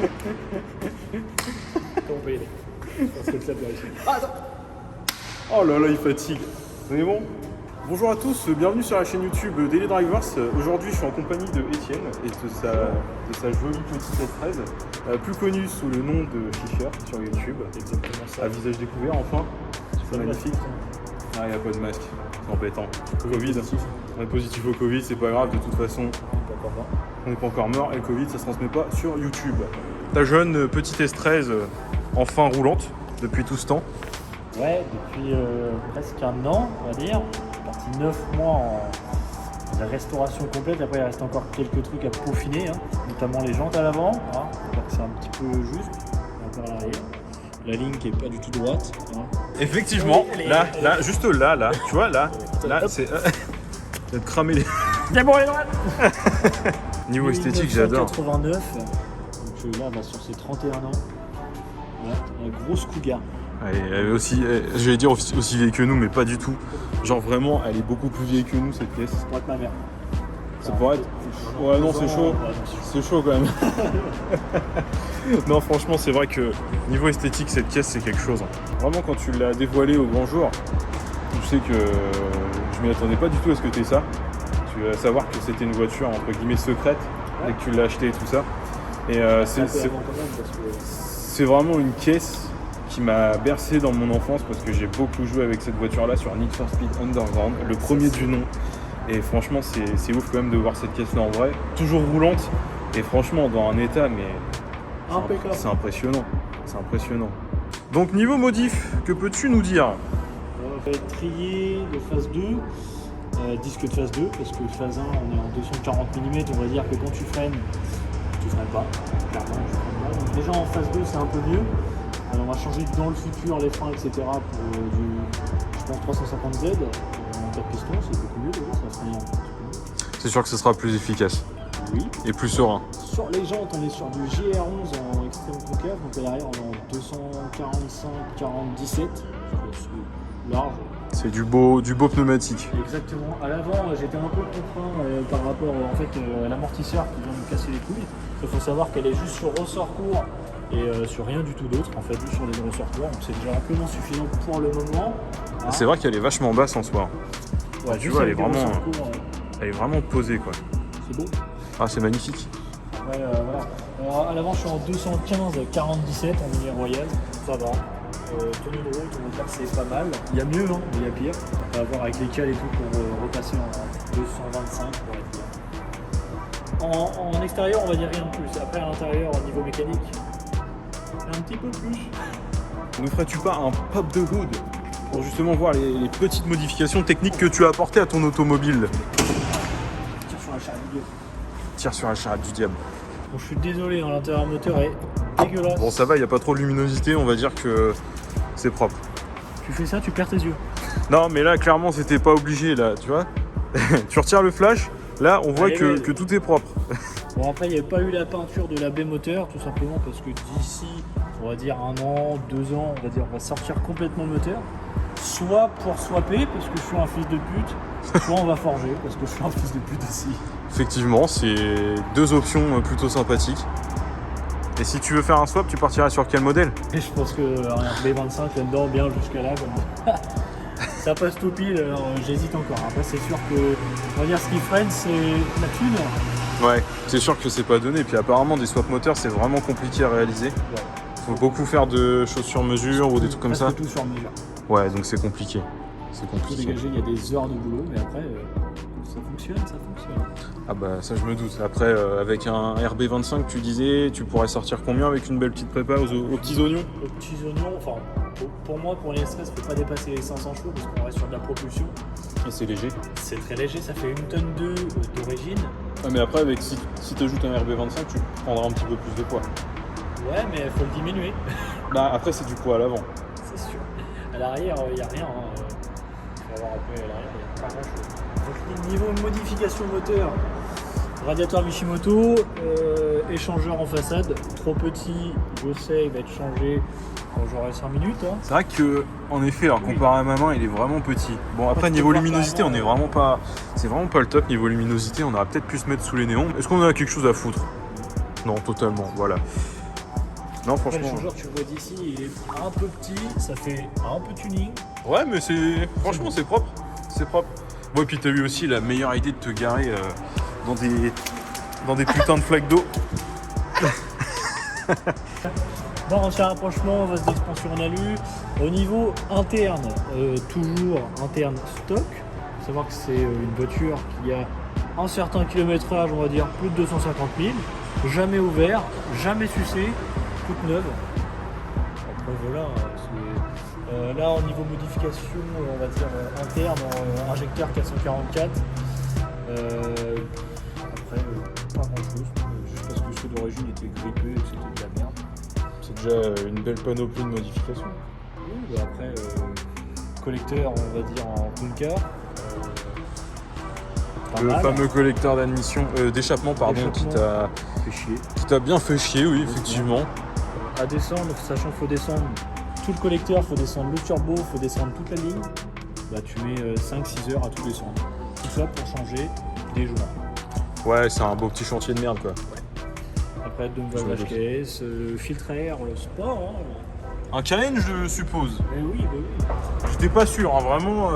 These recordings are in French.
On peut y aller. Parce que le club vérifie. Ah, attends. Oh là là, il fatigue. On est bon? Bonjour à tous, bienvenue sur la chaîne YouTube Daily Drivers. Aujourd'hui, je suis en compagnie de Étienne et de sa jolie petite S13, plus connue sous le nom de Fisher sur YouTube. Exactement ça. À visage découvert, enfin. C'est magnifique. Ah, il n'y a pas de masque, c'est embêtant. Covid, on est positif au Covid, c'est pas grave, de toute façon, on n'est pas encore mort et le Covid, ça se transmet pas sur YouTube. Ta jeune petite S13, enfin roulante, depuis tout ce temps. Ouais, depuis presque un an, on va dire. Je suis parti 9 mois en restauration complète. Après, il reste encore quelques trucs à peaufiner, hein, notamment les jantes à l'avant. Hein, c'est un petit peu juste. Encore à l'arrière. La ligne qui est pas du tout droite. Hein. Effectivement, là, juste là, tu vois, là, c'est... de cramer les... C'est bon, les droites. Niveau esthétique, j'adore. 89, donc là, sur ses 31 ans. Voilà, la grosse Cougar. Elle est aussi, j'allais dire aussi vieille que nous, mais pas du tout. Genre vraiment, elle est beaucoup plus vieille que nous, cette pièce. C'est pour être ma mère. C'est pour être... Ouais, non, c'est chaud. C'est chaud quand même. Non, franchement, c'est vrai que niveau esthétique, cette pièce, c'est quelque chose. Vraiment, quand tu l'as dévoilée au grand jour, tu sais que je m'y attendais pas du tout à ce que tu aies ça. Tu vas savoir que c'était une voiture, entre guillemets, secrète, dès que tu l'as achetée et tout ça. Et c'est vraiment une caisse qui m'a bercé dans mon enfance parce que j'ai beaucoup joué avec cette voiture-là sur Need for Speed Underground, le premier du nom. Et franchement, c'est ouf quand même de voir cette caisse-là en vrai. Toujours roulante et franchement dans un état, mais c'est impressionnant. C'est impressionnant. Donc niveau modif, que peux-tu nous dire? On va trier de phase 2, disque de phase 2, parce que phase 1, on est en 240 mm, on va dire que quand tu freines pas. Clairement, tu freines pas. Donc déjà en phase 2, c'est un peu mieux. On va changer dans le futur les freins, etc. pour je pense, 350Z en 4 pistons, c'est beaucoup mieux déjà, ça freine un petit peu mieux. C'est sûr que ce sera plus efficace. Oui. Et plus serein. Sur les jantes, on est sur du GR11 en extrême concave, donc à l'arrière on est en 245-47, large. C'est du beau pneumatique. Exactement. À l'avant, j'étais un peu contraint par rapport à l'amortisseur qui vient me casser les couilles. Il faut savoir qu'elle est juste sur ressort court et sur rien du tout d'autre, en fait, juste sur les ressorts courts. Donc c'est déjà amplement suffisant pour le moment. Ah. C'est vrai qu'elle est vachement basse en soi. Ouais, tu vois, elle est vraiment posée, quoi. C'est beau. Ah, c'est magnifique. Ouais, voilà. Alors, à l'avant, je suis en 215-47 en lumière royale. Ça va. Tenue de route, on va dire que c'est pas mal. Il y a mieux, hein, mais il y a pire. On va voir avec les cales et tout pour repasser en 225 pour être bien. En extérieur, on va dire rien de plus. Après, à l'intérieur, au niveau mécanique, un petit peu plus. Ne ferais-tu pas un pop de hood pour justement voir les petites modifications techniques que tu as apportées à ton automobile? Tire sur la charrette du diable. Tire sur la charrette du diable. Bon, je suis désolé, hein, l'intérieur moteur est dégueulasse. Bon, ça va, il n'y a pas trop de luminosité, on va dire que c'est propre. Tu fais ça, tu perds tes yeux. Non, mais là, clairement, c'était pas obligé, là, tu vois. Tu retires le flash, là, on voit que tout est propre. Bon, après, il n'y avait pas eu la peinture de la baie moteur, tout simplement parce que d'ici, on va dire 1 an, 2 ans, on va sortir complètement le moteur. Soit pour swapper, parce que je suis un fils de pute, soit on va forger, parce que je suis un fils de pute aussi. Effectivement, c'est deux options plutôt sympathiques. Et si tu veux faire un swap, tu partiras sur quel modèle? Et je pense que un B25 là-dedans, bien jusqu'à là, ça passe tout pile, alors j'hésite encore. Après, c'est sûr que, on va dire, ce qui freine, c'est la thune. Ouais, c'est sûr que c'est pas donné. Puis apparemment, des swap moteurs, c'est vraiment compliqué à réaliser. Ouais. Faut beaucoup faire de choses sur mesure ou des trucs comme ça. Tout sur mesure. Ouais, donc c'est compliqué. C'est Tout compliqué. dégagé, il y a des heures de boulot, mais après, ça fonctionne. Ah bah ça je me doute. Après avec un RB25 tu disais tu pourrais sortir combien avec une belle petite prépa aux petits oignons? Aux petits oignons, enfin pour moi pour les S13 il ne faut pas dépasser les 500 chevaux parce qu'on reste sur de la propulsion. Et c'est léger. C'est très léger, ça fait 1 tonne 2 d'origine. Ah mais après avec si tu ajoutes un RB25 tu prendras un petit peu plus de poids. Ouais mais il faut le diminuer. Bah après c'est du poids à l'avant. C'est sûr. À l'arrière il n'y a rien. Il faut avoir un peu à l'arrière, il n'y a pas grand chose. Donc niveau modification moteur, radiateur Mishimoto, échangeur en façade, trop petit, je sais, il va être changé quand j'aurai 5 minutes. Hein. C'est vrai que en effet, alors comparé à ma main, il est vraiment petit. Bon après niveau luminosité, on est vraiment pas. C'est vraiment pas le top niveau luminosité, on aurait peut-être pu se mettre sous les néons. Est-ce qu'on a quelque chose à foutre? Non, totalement, voilà. Non, Après, le franchement. changeur, tu le vois d'ici, il est un peu petit, ça fait un peu tuning. Ouais, mais franchement, c'est propre. C'est propre. Bon, et puis t'as eu aussi la meilleure idée de te garer dans des putains de flaques d'eau. Bon, ancien rapprochement, vase d'expansion en alu. Au niveau interne, toujours interne stock. Faut savoir que c'est une voiture qui a un certain kilométrage, on va dire plus de 250 000. Jamais ouvert, jamais sucé, toute neuve. Après voilà, là au niveau modification, on va dire interne, injecteur 444. Après, pas grand chose, juste parce que ceux d'origine étaient grippés et que c'était de la merde. C'est déjà une belle panoplie de modifications. Oui, bah après, collecteur, on va dire en Punka. Le fameux collecteur d'admission, d'échappement, pardon, qui t'a fait chier. bien fait chier, oui, effectivement. À descendre, sachant qu'il faut descendre tout le collecteur, faut descendre le turbo, faut descendre toute la ligne. Bah tu mets 5-6 heures à tout descendre. Tout ça pour changer des joints. Ouais, c'est un beau petit chantier de merde, quoi. Après, donc voilà, HKS, filtre à air, le sport. Un Cayenne, je suppose. Eh oui, bah oui. J'étais pas sûr, hein, vraiment.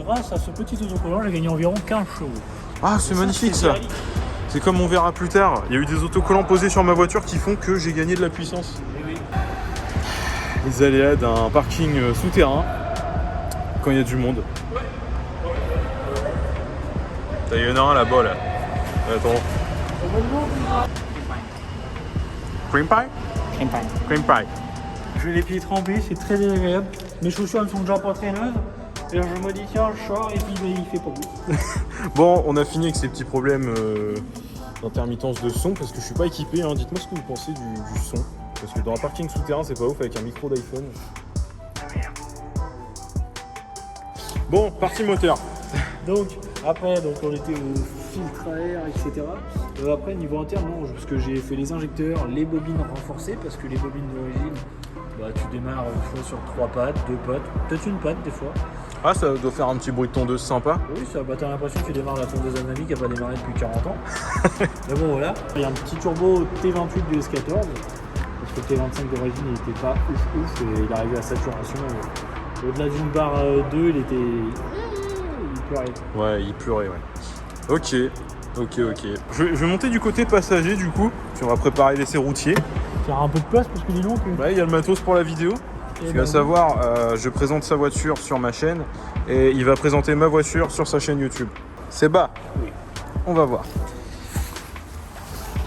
Grâce à ce petit autocollant, j'ai gagné environ 15 chevaux. Ah, c'est magnifique ça. C'est comme on verra plus tard. Il y a eu des autocollants posés sur ma voiture qui font que j'ai gagné de la puissance. Eh oui. Les aléas d'un parking souterrain quand il y a du monde. Il y en a un là-bas là. Attends. Cream pie? Cream pie. J'ai les pieds trempés, c'est très désagréable. Mes chaussures elles sont déjà pas très neuves. Et alors je me dis tiens je sors et puis bah, il fait pas beau. Bon, on a fini avec ces petits problèmes d'intermittence de son parce que je suis pas équipé. Hein. Dites-moi ce que vous pensez du son. Parce que dans un parking souterrain c'est pas ouf avec un micro d'iPhone. Bon, partie moteur. Donc après on était au filtre à air, etc. Après niveau interne non, parce que j'ai fait les injecteurs, les bobines renforcées parce que les bobines d'origine, bah, tu démarres une fois sur 3 pattes, 2 pattes, peut-être une patte des fois. Ah, ça doit faire un petit bruit de tondeuse sympa. Oui, ça, bah, t'as l'impression que tu démarres la tondeuse Anami qui n'a pas démarré depuis 40 ans. Mais bon voilà, il y a un petit turbo T28 du S14 parce que le T25 d'origine il était pas ouf et il arrivait à saturation. Au-delà d'une barre 2, il pleurait. Ouais, il pleurait, ouais. Ok. Je vais monter du côté passager du coup. Puis on va préparer l'essai routier. Faire un peu de place parce que dis donc. Ouais, il y a le matos pour la vidéo. Tu vas savoir, je présente sa voiture sur ma chaîne et il va présenter ma voiture sur sa chaîne YouTube. C'est bas. Oui. On va voir.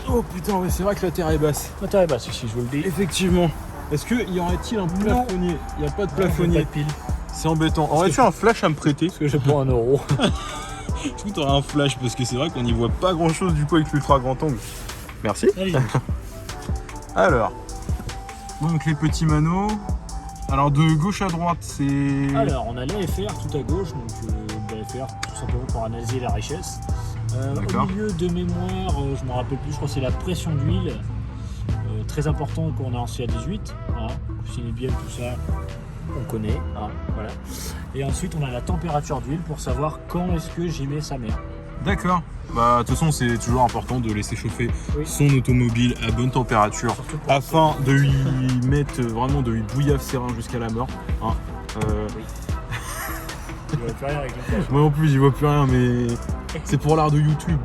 Oh putain, ouais, c'est vrai que la terre est basse. La terre est basse ici, je vous le dis. Effectivement. Est-ce qu'il y aurait-il un plafonnier? Il n'y a pas de plafonnier. Pas de pile. C'est embêtant. Aurais-tu un flash à me prêter? Parce que j'ai pas 1 euro. Est-ce que tu aurais un flash? Parce que c'est vrai qu'on n'y voit pas grand chose du coup avec l'ultra grand angle. Merci. Allez. Alors, donc les petits manos. Alors de gauche à droite, c'est... Alors, on a l'AFR tout à gauche, donc l'AFR tout simplement pour analyser la richesse. Au milieu de mémoire, je ne me rappelle plus, je crois que c'est la pression d'huile. Très important quand on est en CA18. Hein, bien tout ça, on connaît. Hein, voilà. Et ensuite, on a la température d'huile pour savoir quand est-ce que j'y mets sa mère. D'accord. Bah, de toute façon, c'est toujours important de laisser chauffer son automobile à bonne température afin de lui mettre vraiment, de lui bouillir ses reins jusqu'à la mort. Hein. Oui. Je vois plus rien avec le flash. Moi non plus, j'y vois plus rien, mais c'est pour l'art de YouTube.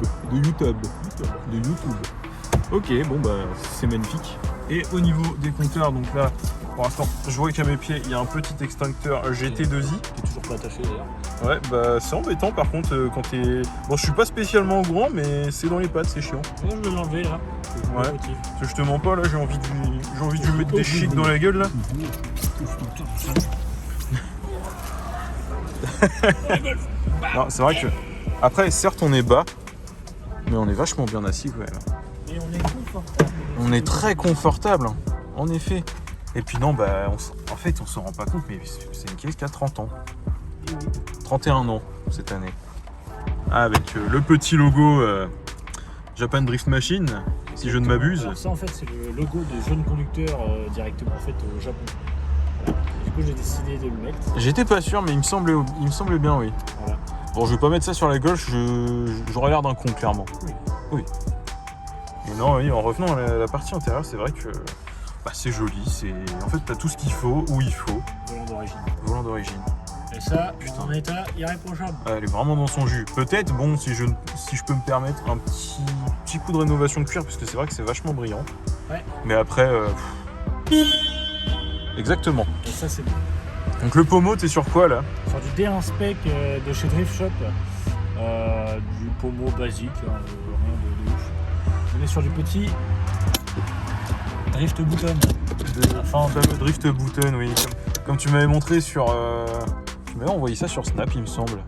Ok, bon bah, c'est magnifique. Et au niveau des compteurs, donc là, pour l'instant, je vois qu'à mes pieds, il y a un petit extincteur GT2i. Qui est toujours pas attaché d'ailleurs. Ouais, bah c'est embêtant par contre quand t'es... Bon, je suis pas spécialement grand, mais c'est dans les pattes, c'est chiant. Moi, je vais l'enlever là. Ouais. Parce que je te mens pas, là, j'ai envie de lui mettre des shit dans la gueule, là. Non, c'est vrai que... Après, certes, on est bas, mais on est vachement bien assis quand même. Et on est confortable. On est très confortable, en effet. Et puis non, bah, en fait, on s'en rend pas compte, mais c'est une caisse qui a 30 ans. 31 ans cette année. Avec le petit logo Japan Drift Machine, si je ne m'abuse. Alors ça en fait c'est le logo de jeune conducteur directement en fait au Japon. Voilà. Du coup j'ai décidé de le mettre. J'étais pas sûr mais il me semblait bien, oui. Voilà. Bon, je vais pas mettre ça sur la gauche, j'aurais l'air d'un con clairement. Oui. Et non, oui, en revenant à la partie intérieure, c'est vrai que Bah, c'est joli, en fait t'as tout ce qu'il faut, où il faut. Volant d'origine. Volant d'origine. Et ça, putain, en état irréprochable. Elle est vraiment dans son jus. Peut-être, bon, si je peux me permettre un petit coup de rénovation de cuir, parce que c'est vrai que c'est vachement brillant. Ouais. Mais après, exactement. Et ça, c'est bon. Donc le pommeau, t'es sur quoi là? Sur du D1 Spec de chez Drift Shop. Du pommeau basique, rien de ouf. On est sur du petit Drift Button. Le Drift Button, oui. Comme tu m'avais montré sur... Tu m'avais envoyé ça sur Snap, il me semble.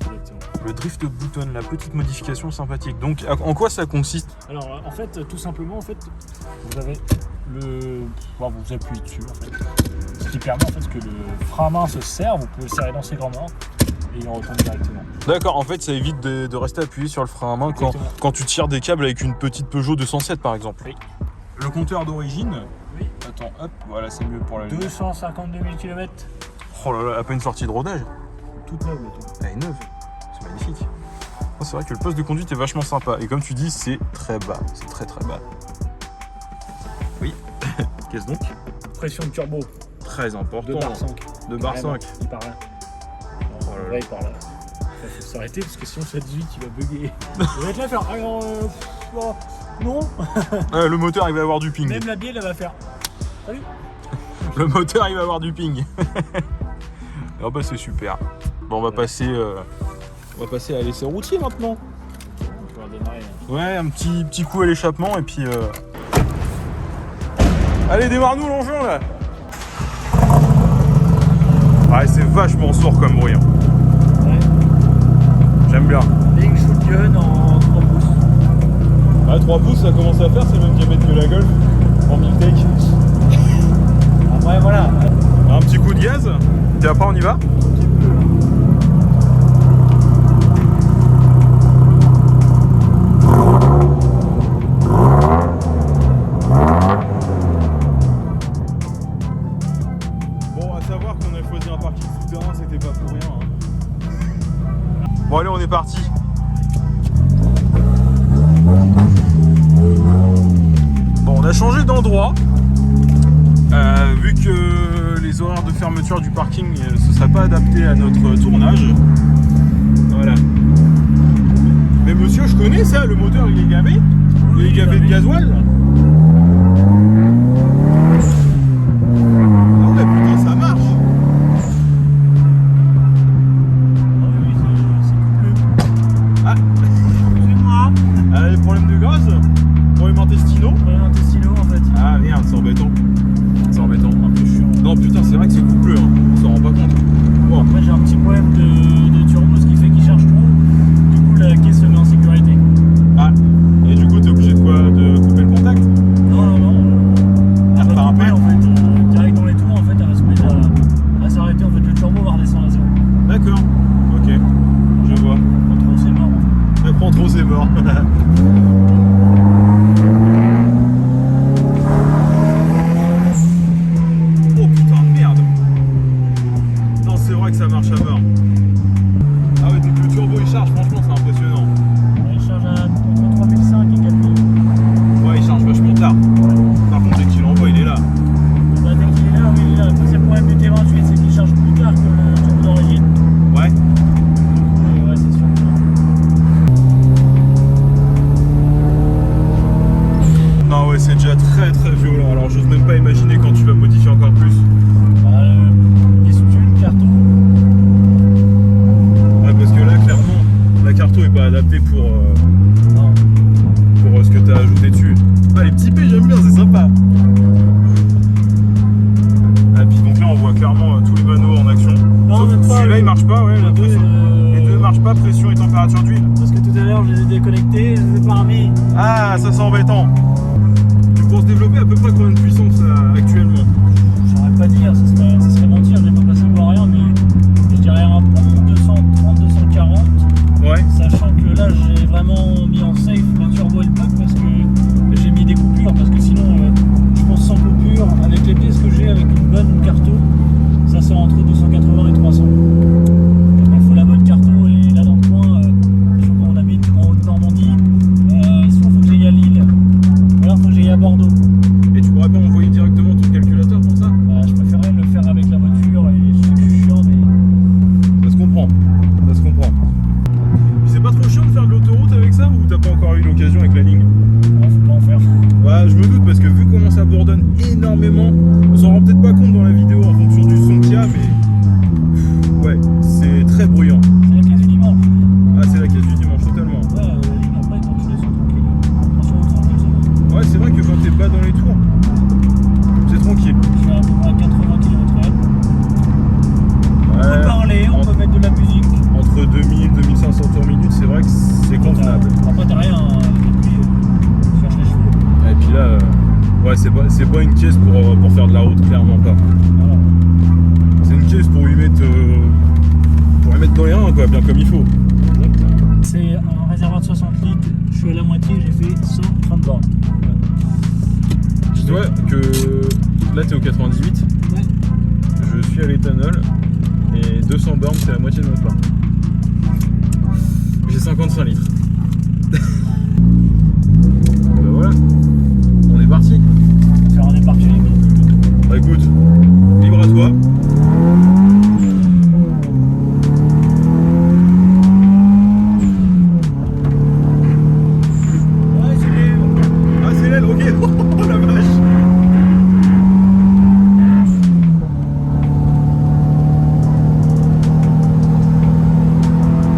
Exactement. Le Drift Button, la petite modification sympathique. Donc en quoi ça consiste? Alors en fait, tout simplement, en fait, vous avez vous appuyez dessus en fait. Ce qui permet en fait que le frein à main se serre, vous pouvez le serrer dans ses grands mains et il retombe directement. D'accord, en fait ça évite de rester appuyé sur le frein à main quand tu tires des câbles avec une petite Peugeot 207 par exemple. Oui. Le compteur d'origine. Oui. Attends, hop, voilà, c'est mieux pour la lumière. 252 000 km. Oh là là, à peine sortie de rodage. Toute neuve, tout. Elle est neuve. C'est magnifique. Oh, c'est vrai que le poste de conduite est vachement sympa. Et comme tu dis, c'est très bas. C'est très très bas. Oui. Qu'est-ce donc? Pression de turbo. Très important. 2 bar 5. 2 bar 5. Il part là. Oh là là. Ouais, il part là. Il faut s'arrêter parce que sinon, ça 18, il va bugger. Il va être là faire. Alors, non. Le moteur, il va avoir du ping. Même la bielle, elle va faire. Salut. Le moteur, il va avoir du ping. Ah bah c'est super. Bon, on va passer à l'essai routier maintenant. On va démarrer. Ouais, un petit coup à l'échappement et puis... Allez, démarre-nous l'engin là. Ouais, c'est vachement sourd comme bruit. Hein. Ouais. J'aime bien. Big shotgun en 3 pouces. Ah, 3 pouces, ça commence à faire, c'est le même diamètre que la Golf en Miltech. Après, voilà. Un petit coup de gaz, et après on y va. Bon, à savoir qu'on a choisi un parking souterrain, c'était pas pour rien. Hein. Bon allez, on est parti. Bon, on a changé d'endroit. Vu que les horaires de fermeture du parking ne se seraient pas adaptés à notre tournage. Voilà. Mais monsieur, je connais ça, le moteur il est gavé. Il est gavé de gasoil. Ah ouais, putain, ça marche. Oui, c'est coupé. Ah, C'est moi. les problèmes de gaz. Problème intestinaux. Problème intestinaux en fait. Ah merde, c'est embêtant. C'est embêtant. Un peu chiant. Non, putain, c'est vrai que c'est coupleux, hein. On s'en rend pas compte. Bon. Après, j'ai un petit problème de turbo, ce qui fait qu'il charge trop. Du coup, la caisse se met en sécurité. Ah, et du coup, t'es obligé de quoi? De couper le contact? Non. Ah, Elle va par couper, après en fait, direct dans les tours, en fait, elle va se mettre à s'arrêter. En fait, le turbo va redescendre à zéro. D'accord, ok, je vois. Pas trop, c'est mort. Elle prend trop, c'est mort. Oh putain, merde. Non, c'est vrai que ça marche à mort. Ah ouais, donc le turbo il charge, franchement, c'est impressionnant. Il charge entre 3005 et 4000. Ouais, il charge vachement tard. Par contre, dès qu'il l'envoie, il est là. Bah, dès qu'il est là, oui, il est là. Après, c'est le problème du T28, c'est qu'il charge plus tard que le turbo d'origine. Ouais. Ouais, c'est sûr. Non, ouais, c'est déjà très très violent. Alors, j'ose même pas imaginer quand tu vas modifier encore plus. Les stunes, carton. Ouais, parce que là, clairement, la carto est pas adaptée pour ce que t'as ajouté dessus. Ah, les petits P, j'aime bien, c'est sympa. Et puis donc là, on voit clairement tous les panneaux en action. Non, Sauf même pas. celui-là, il marche pas, ouais. La pression. Les Les deux marchent pas, pression et température d'huile. Parce que tout à l'heure, je les ai déconnectés, je les ai pas remis. Ah, ça c'est embêtant. Tu penses développer à peu près combien de puissance actuellement? Je saurais pas dire, ça serait mentir, je n'ai pas passé voir rien, mais je dirais un bon 230-240. Ouais. Sachant que là, j'ai vraiment mis en safe le turbo et le pack parce que j'ai mis des coupures. Parce que sinon, je pense sans coupure, avec les pièces que j'ai, avec une bonne carto, ça sort entre 280 et 300. Il faut la bonne carto et là dans le coin, je crois qu'on habite en Haute-Normandie. Soit il faut que j'aille à Lille, ou alors il faut que j'aille à Bordeaux. Et tu pourrais pas envoyer directement bourdonne énormément. On s'en rend peut-être pas compte dans la vidéo en fonction du son qu'il y a, mais ouais, c'est très bruyant. C'est la caisse du dimanche. Ah, c'est la caisse du dimanche, totalement. Ouais, la ligne après, quand tu descends tranquille. Attention au train, ça va. Ouais, c'est vrai que quand t'es pas dans les tours, c'est tranquille. Je fais à peu près à 80 km/h. On peut parler, on peut mettre de la musique. Entre 2000 et 2500 tours minute, c'est vrai que c'est convenable. Après, t'as rien, et puis cherche les chevaux. Et puis là, ouais, c'est pas une caisse pour faire de la route, clairement pas. Voilà. C'est une caisse pour lui mettre dans les reins, quoi, bien comme il faut. Exactement. C'est un réservoir de 60 litres, je suis à la moitié, j'ai fait 130 bornes. Dis-toi que là, t'es au 98, Ouais. je suis à l'éthanol, et 200 bornes, c'est la moitié de mon plein. J'ai 55 litres. Bah voilà, on est parti. Alors on est parti. Bah écoute, libre à toi. Ouais, c'est les... Ah, c'est l'aile, ok. Oh la vache.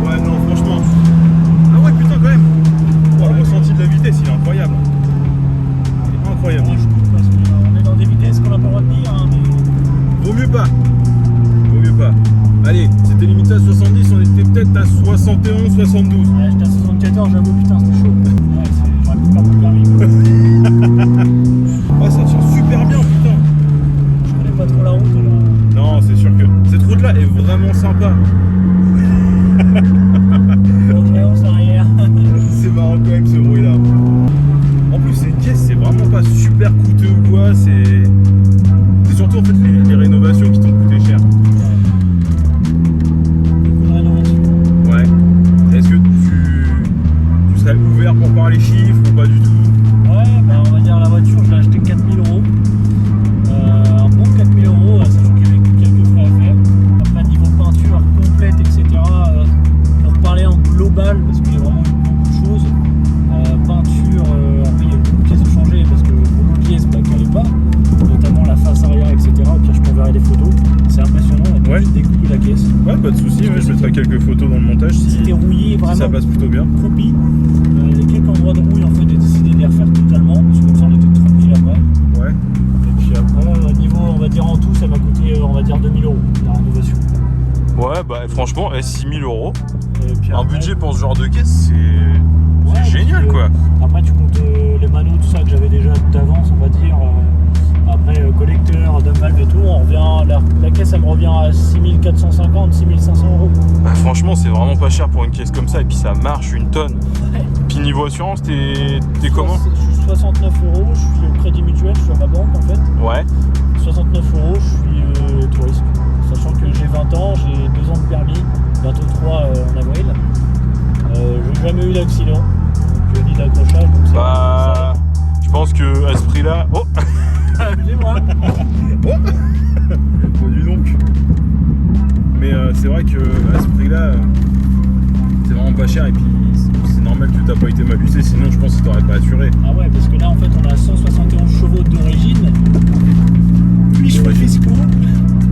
Ouais, non, franchement. Ah ouais, putain, quand même. Oh, le ressenti de la vitesse, il est incroyable. Il est incroyable. Moi je coupe parce qu'on est dans des vitesses qu'on n'a pas le droit de dire, hein, mais... Vaut mieux pas. Vaut mieux pas. Allez, c'était limité à 70, on était peut-être à 71, 72. Ouais, j'étais à 74, j'avoue, putain, c'était chaud. Ouais, j'aurais pu perdre mon permis. Ah, ça tient super bien, putain. Je connais pas trop la route, alors... Non, c'est sûr que cette route-là est vraiment sympa. Recréance arrière. C'est marrant quand même ce bruit-là. En plus, c'est une caisse, c'est vraiment pas super coûteux ou quoi. C'est surtout en fait les rénovations qui t'ont coûté cher. Beaucoup de rénovation. Ouais. Est-ce que tu serais ouvert pour parler chiffres ou pas du tout? Ouais, bah on va dire la voiture, je l'ai acheté 4000 €. Un bon 4000 €, sachant qu'il y avait quelques frais à faire. Après, niveau peinture complète, etc., pour parler en global, parce qu'il y a vraiment beaucoup de choses. Peinture, après il y a beaucoup de pièces à changer, parce que beaucoup de pièces qui n'allaient pas, notamment la face arrière, etc. Au pire, je t'enverrai des photos. C'est impressionnant, on a Ouais. découpé la caisse. Ouais, pas de soucis, ouais, je mettrai quelques photos dans le montage C'était rouillé, si vraiment. ça passe plutôt bien. Copie. Il y a quelques endroits de rouille, en fait, j'ai décidé de les refaire totalement, parce que comme ça on était tranquille après. Ouais. Et puis après, au niveau, on va dire en tout, ça m'a coûté, on va dire 2000 € la rénovation. Ouais, bah franchement, 6000 €. Et puis Un après, budget pour ce genre de caisse, c'est ouais, génial puis, quoi. Après, tu comptes les manos, tout ça que j'avais déjà d'avance, on va dire. Après, collecteur, dump valve et tout, on revient, la caisse, elle me revient à 6450, 6500 €. Bah, franchement, c'est vraiment pas cher pour une caisse comme ça et puis ça marche une tonne. Ouais. Puis niveau assurance, t'es comment? Je suis 69 €, je suis au crédit mutuel, je suis à ma banque en fait. Ouais. 69 €, je suis touriste. Sachant que j'ai 20 ans, j'ai 2 ans de permis, bientôt 3 en avril. J'ai jamais eu d'accident, donc ni d'accrochage, donc c'est Bah, je pense que à ce prix-là. Oh. Amusez-moi. Oh. Bon, dis donc. Mais c'est vrai que à ce prix-là, c'est vraiment pas cher et puis c'est normal que t'as pas été mal usé, sinon je pense que t'aurais pas assuré. Ah ouais, parce que là en fait on a 171 chevaux d'origine, 8 chevaux fiscaux.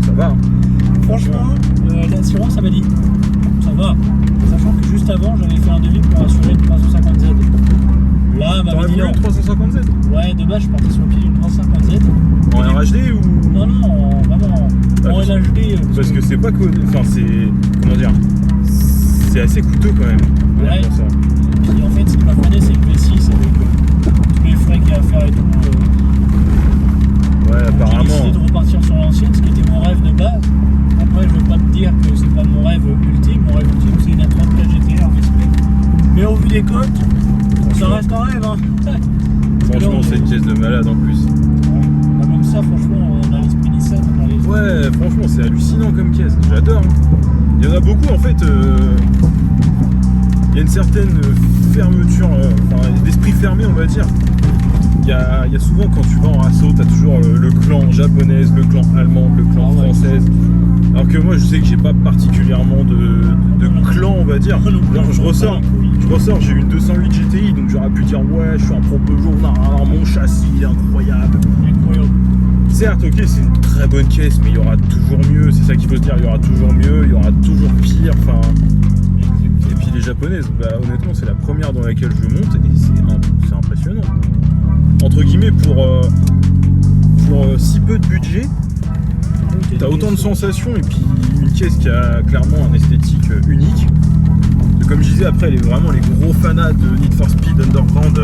Ça va. Hein. Franchement, l'assurance elle m'a dit ça va. Sachant que juste avant j'avais fait un devis pour assurer une 350Z. Là elle m'avait T'aurais dit voulu non. une 350Z? Ouais, de base je partais sur le pied d'une 350Z. En RHD ou? Non, vraiment en LHD. Parce que c'est pas connu. Enfin, c'est. Comment dire? C'est assez coûteux quand même. Ouais. Pour ça. Puis en fait, ce qui m'a freiné, c'est le V6 avec tous les frais qu'il y a à faire et tout. Ouais, J'ai apparemment. décidé de repartir sur l'ancienne, ce qui était mon rêve de base. Après, je vais pas te dire que c'est pas mon rêve ultime. Mon rêve ultime, c'est une A34 GTR respect. Mais au vu des cotes, ça reste un rêve. Hein. Franchement, c'est une caisse de malade en plus. Ouais. Bah, même ça, franchement, on a l'esprit Nissan. Ouais, franchement, c'est hallucinant comme caisse. J'adore. Hein. Il y en a beaucoup en fait. Il y a une certaine fermeture, enfin, d'esprit fermé, on va dire. il y a souvent quand tu vas en assaut, t'as toujours le clan japonaise, le clan allemand, le clan française. Alors que moi je sais que j'ai pas particulièrement de clan, on va dire. Alors, je ressors, j'ai une 208 GTI, donc j'aurais pu dire ouais, je suis un pro Peugeot, mon châssis il est incroyable. Certes, ok, c'est une très bonne caisse, mais il y aura toujours mieux, c'est ça qu'il faut se dire, il y aura toujours mieux, il y aura toujours pire, enfin... Et puis les japonaises, bah, honnêtement, c'est la première dans laquelle je monte, et c'est impressionnant. Entre guillemets, pour si peu de budget, t'as autant de sensations, et puis une caisse qui a clairement un esthétique unique. Comme je disais, après, les gros fanats de Need for Speed Underground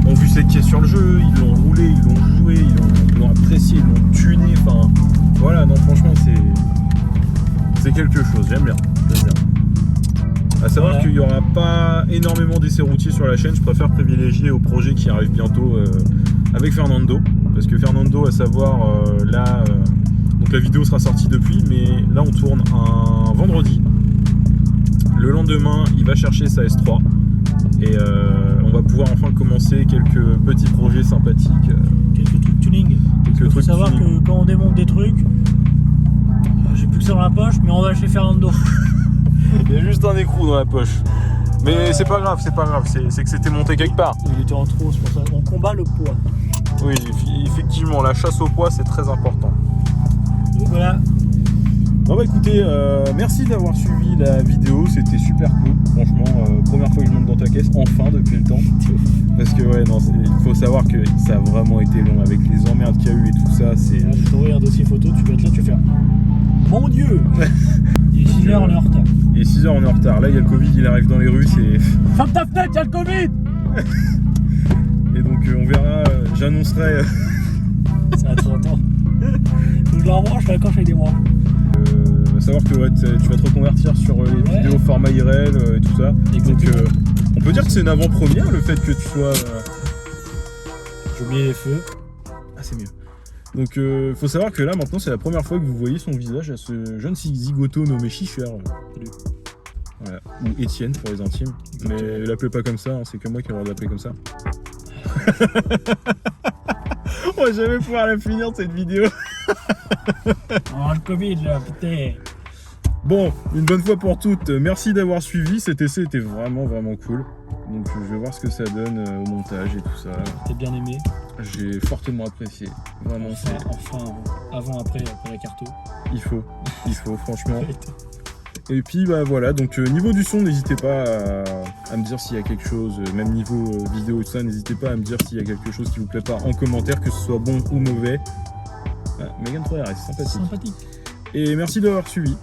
ont vu cette caisse sur le jeu, ils l'ont roulé, ils l'ont joué, ils l'ont apprécié, ils l'ont tuné, enfin voilà, non franchement c'est quelque chose, j'aime bien. À savoir qu'il n'y aura pas énormément d'essais routiers sur la chaîne, je préfère privilégier au projet qui arrive bientôt avec Fernando, parce que Fernando, à savoir donc la vidéo sera sortie depuis, mais là on tourne un vendredi. Le lendemain, il va chercher sa S3 et on va pouvoir enfin commencer quelques petits projets sympathiques. Quelques trucs tuning. Il faut savoir que quand on démonte des trucs, j'ai plus que ça dans la poche, mais on va chez Fernando. Il y a juste un écrou dans la poche. Mais c'est pas grave, c'est que c'était monté quelque part. Il était en trop, c'est pour ça. On combat le poids. Oui, effectivement, la chasse au poids, c'est très important. Donc voilà. Bon bah écoutez, merci d'avoir suivi la vidéo, c'était super cool, franchement, première fois que je monte dans ta caisse, enfin depuis le temps. Parce que ouais, non, il faut savoir que ça a vraiment été long avec les emmerdes qu'il y a eu et tout ça, c'est... Je vais t'envoyer un dossier photo, tu vas être là, tu vas faire... Mon Dieu. Il est 6h, on est en retard. Il est 6h, on est en retard, là il y a le Covid, il arrive dans les rues, c'est... Ferme ta fenêtre, il y a le Covid. Et donc on verra, j'annoncerai... Ça va 30 ans. Faut que je la rebranche, je la coche avec des bras. À savoir que ouais, tu vas te reconvertir sur les vidéos format IRL et tout ça. Exactement. Donc on peut dire que c'est une avant-première le fait que tu sois... J'ai oublié les feux. Ah c'est mieux. Donc faut savoir que là maintenant c'est la première fois que vous voyez son visage à ce jeune zigoto nommé Chicher. Salut. Voilà. Ou Étienne pour les intimes. Exactement. Mais l'appelez pas comme ça, hein, c'est que moi qui ai le droit de l'appeler comme ça. On va jamais pouvoir la finir cette vidéo. Oh le Covid là, putain. Bon, une bonne fois pour toutes, merci d'avoir suivi, cet essai était vraiment cool. Donc je vais voir ce que ça donne au montage et tout ça. T'as bien aimé. J'ai fortement apprécié, vraiment. Enfin, avant, après la carto. Il faut, franchement. Et puis bah voilà, donc niveau du son, n'hésitez pas à me dire s'il y a quelque chose, même niveau vidéo et tout ça, n'hésitez pas à me dire s'il y a quelque chose qui vous plaît pas en commentaire, que ce soit bon ou mauvais. Ah, Mégane 3RS, sympathique. Et merci d'avoir suivi.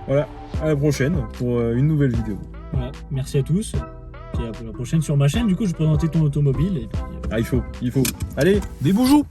Voilà, à la prochaine pour une nouvelle vidéo. Voilà, merci à tous. Puis à la prochaine sur ma chaîne, du coup je vais présenter ton automobile. Et puis, Ah il faut. Allez, des boujoux.